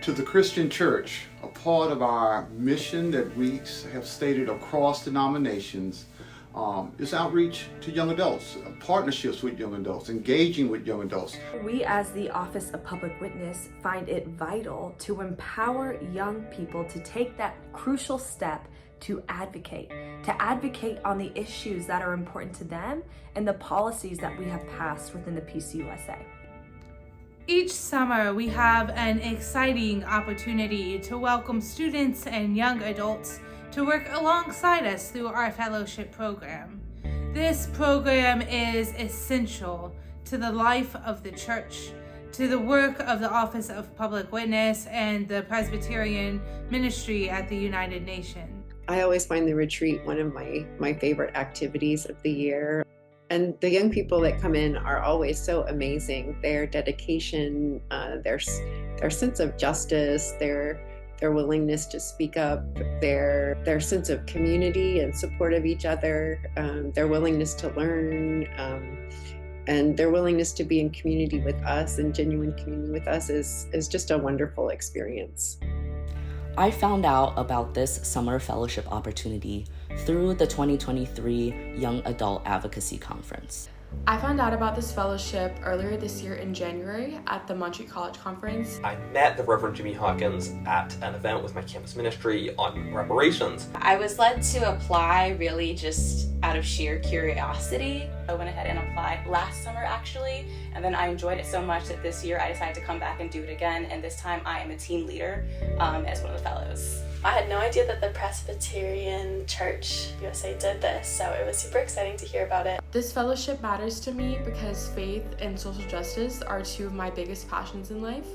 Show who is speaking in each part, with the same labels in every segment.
Speaker 1: To the Christian Church, a part of our mission that we have stated across denominations is outreach to young adults, partnerships with young adults, engaging with young adults.
Speaker 2: We as the Office of Public Witness find it vital to empower young people to take that crucial step to advocate on the issues that are important to them and the policies that we have passed within the PCUSA.
Speaker 3: Each summer, we have an exciting opportunity to welcome students and young adults to work alongside us through our fellowship program. This program is essential to the life of the church, to the work of the Office of Public Witness and the Presbyterian Ministry at the United Nations.
Speaker 4: I always find the retreat one of my favorite activities of the year. And the young people that come in are always so amazing. Their dedication, their sense of justice, their willingness to speak up, their sense of community and support of each other, their willingness to learn, and their willingness to be in community with us and genuine community with us is just a wonderful experience.
Speaker 5: I found out about this summer fellowship opportunity through the 2023 Young Adult Advocacy Conference.
Speaker 6: I found out about this fellowship earlier this year in January at the Montreat College Conference.
Speaker 7: I met the Reverend Jimmy Hawkins at an event with my campus ministry on reparations.
Speaker 8: I was led to apply really just out of sheer curiosity. I went ahead and applied last summer actually, and then I enjoyed it so much that this year I decided to come back and do it again, and this time I am a team leader as one of the fellows.
Speaker 9: I had no idea that the Presbyterian Church USA did this, so it was super exciting to hear about it.
Speaker 6: This fellowship matters to me because faith and social justice are two of my biggest passions in life.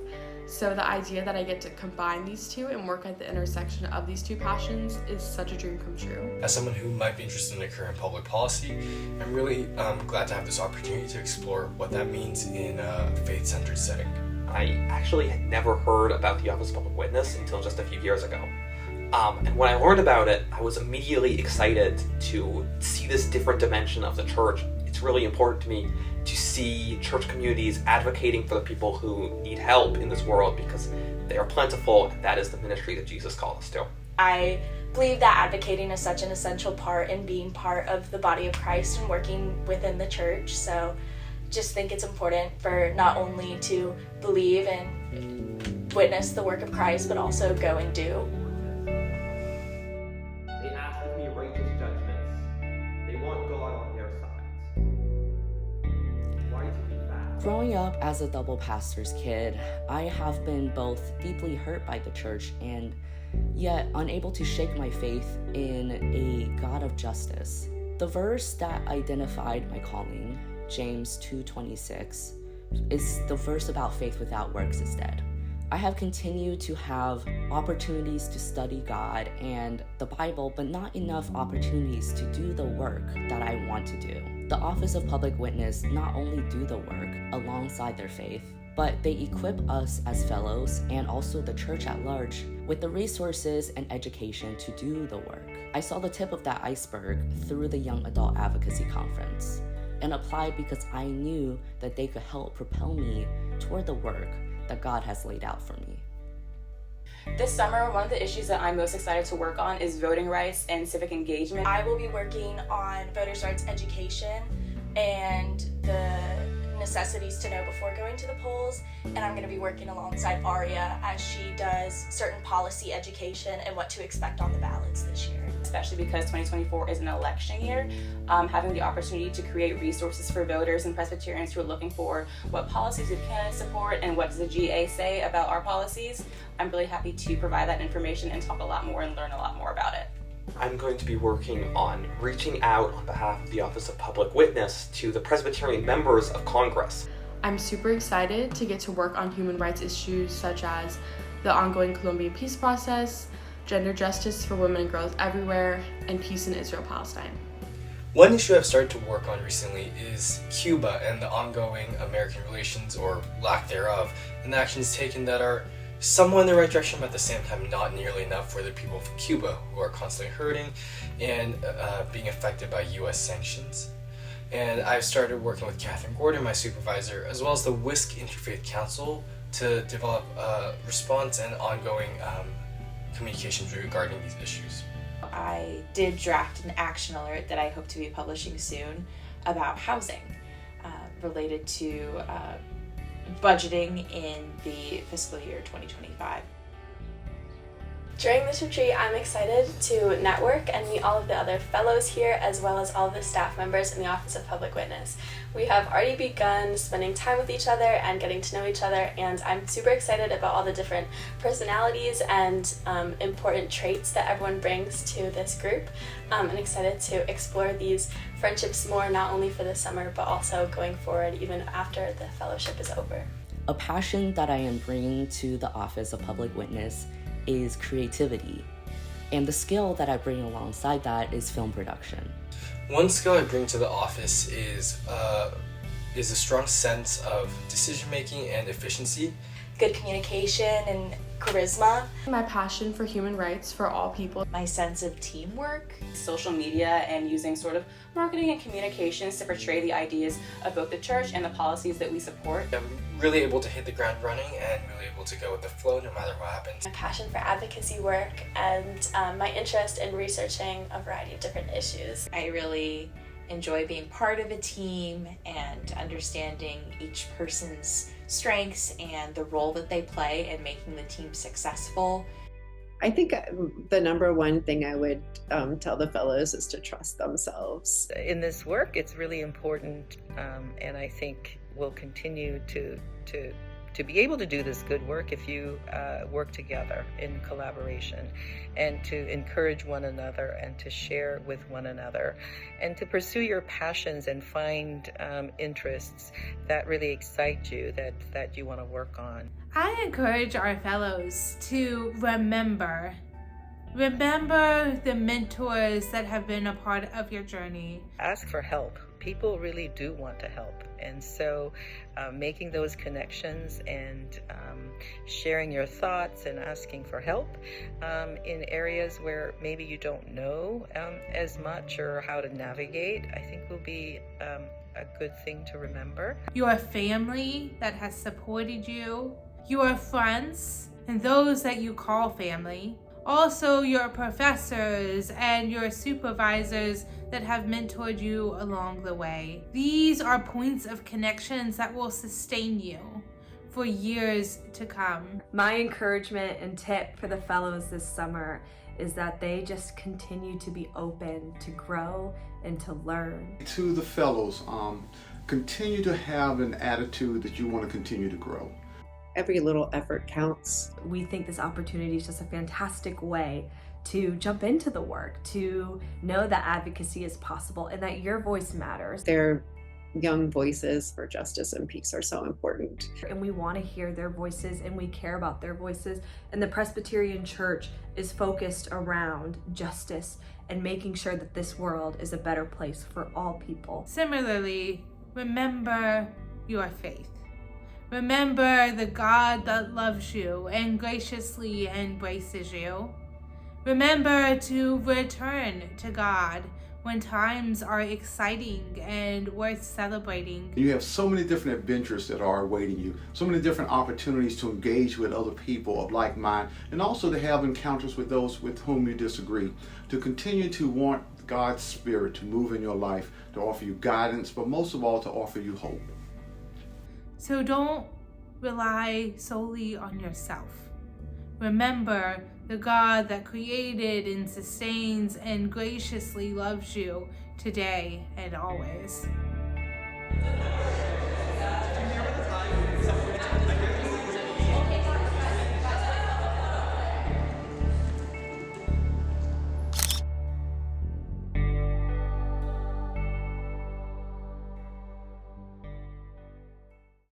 Speaker 6: So the idea that I get to combine these two and work at the intersection of these two passions is such a dream come true.
Speaker 10: As someone who might be interested in a career in public policy, I'm really glad to have this opportunity to explore what that means in a faith-centered setting.
Speaker 7: I actually had never heard about the Office of Public Witness until just a few years ago. And when I learned about it, I was immediately excited to see this different dimension of the church. It's really important to me to see church communities advocating for the people who need help in this world because they are plentiful, and that is the ministry that Jesus called us to.
Speaker 9: I believe that advocating is such an essential part in being part of the body of Christ and working within the church. So just think it's important for not only to believe and witness the work of Christ, but also go and do.
Speaker 11: They ask of me righteous judgments. They want God on their side. Why to be fast?
Speaker 5: Growing up as a double pastor's kid, I have been both deeply hurt by the church and yet unable to shake my faith in a God of justice. The verse that identified my calling, James 2:26, is the verse about faith without works is dead. I have continued to have opportunities to study God and the Bible, but not enough opportunities to do the work that I want to do. The Office of Public Witness not only do the work alongside their faith, but they equip us as fellows and also the church at large with the resources and education to do the work. I saw the tip of that iceberg through the Young Adult Advocacy Conference and applied because I knew that they could help propel me toward the work that God has laid out for me.
Speaker 8: This summer, one of the issues that I'm most excited to work on is voting rights and civic engagement.
Speaker 9: I will be working on voters' rights education and the necessities to know before going to the polls, and I'm going to be working alongside Aria as she does certain policy education and what to expect on the ballots this year.
Speaker 8: Especially because 2024 is an election year, having the opportunity to create resources for voters and Presbyterians who are looking for what policies do candidates support and what does the GA say about our policies. I'm really happy to provide that information and talk a lot more and learn a lot more about it.
Speaker 7: I'm going to be working on reaching out on behalf of the Office of Public Witness to the Presbyterian members of Congress.
Speaker 6: I'm super excited to get to work on human rights issues such as the ongoing Colombian peace process, gender justice for women and girls everywhere, and peace in Israel-Palestine.
Speaker 10: One issue I've started to work on recently is Cuba and the ongoing American relations, or lack thereof, and the actions taken that are somewhat in the right direction, but at the same time not nearly enough for the people of Cuba who are constantly hurting and being affected by U.S. sanctions. And I've started working with Catherine Gordon, my supervisor, as well as the WISC Interfaith Council, to develop a response and ongoing communications regarding these issues.
Speaker 12: I did draft an action alert that I hope to be publishing soon about housing related to budgeting in the fiscal year 2025.
Speaker 9: During this retreat, I'm excited to network and meet all of the other fellows here, as well as all of the staff members in the Office of Public Witness. We have already begun spending time with each other and getting to know each other, and I'm super excited about all the different personalities and important traits that everyone brings to this group, and excited to explore these friendships more, not only for the summer, but also going forward even after the fellowship is over.
Speaker 5: A passion that I am bringing to the Office of Public Witness is creativity, and the skill that I bring alongside that is film production.
Speaker 10: One skill I bring to the office is a strong sense of decision making and efficiency,
Speaker 9: good communication and charisma,
Speaker 6: My passion for human rights for all people,
Speaker 12: My sense of teamwork,
Speaker 8: social media, and using sort of marketing and communications to portray the ideas of both the church and the policies that we support.
Speaker 10: I'm really able to hit the ground running and really able to go with the flow no matter what happens.
Speaker 9: my passion for advocacy work, and my interest in researching a variety of different issues.
Speaker 12: I really enjoy being part of a team and understanding each person's strengths and the role that they play in making the team successful.
Speaker 4: I think the number one thing I would tell the fellows is to trust themselves.
Speaker 13: In this work, it's really important, and I think we'll continue to be able to do this good work if you work together in collaboration, and to encourage one another and to share with one another and to pursue your passions and find interests that really excite you, that you want to work on.
Speaker 3: I encourage our fellows to remember the mentors that have been a part of your journey.
Speaker 13: Ask for help. People really do want to help, and so making those connections and sharing your thoughts and asking for help in areas where maybe you don't know as much or how to navigate, I think will be a good thing to remember.
Speaker 3: Your family that has supported you, your friends, and those that you call family. Also your professors and your supervisors that have mentored you along the way. These are points of connections that will sustain you for years to come.
Speaker 2: My encouragement and tip for the fellows this summer is that they just continue to be open to grow and to learn.
Speaker 1: To the fellows, continue to have an attitude that you want to continue to grow.
Speaker 4: Every little effort counts.
Speaker 2: We think this opportunity is just a fantastic way to jump into the work, to know that advocacy is possible and that your voice matters.
Speaker 4: Their young voices for justice and peace are so important.
Speaker 2: And we want to hear their voices and we care about their voices. And the Presbyterian Church is focused around justice and making sure that this world is a better place for all people.
Speaker 3: Similarly, remember your faith. Remember the God that loves you and graciously embraces you. Remember to return to God when times are exciting and worth celebrating.
Speaker 1: You have so many different adventures that are awaiting you, so many different opportunities to engage with other people of like mind, and also to have encounters with those with whom you disagree, to continue to want God's Spirit to move in your life, to offer you guidance, but most of all to offer you hope.
Speaker 3: So don't rely solely on yourself. Remember the God that created and sustains and graciously loves you today and always.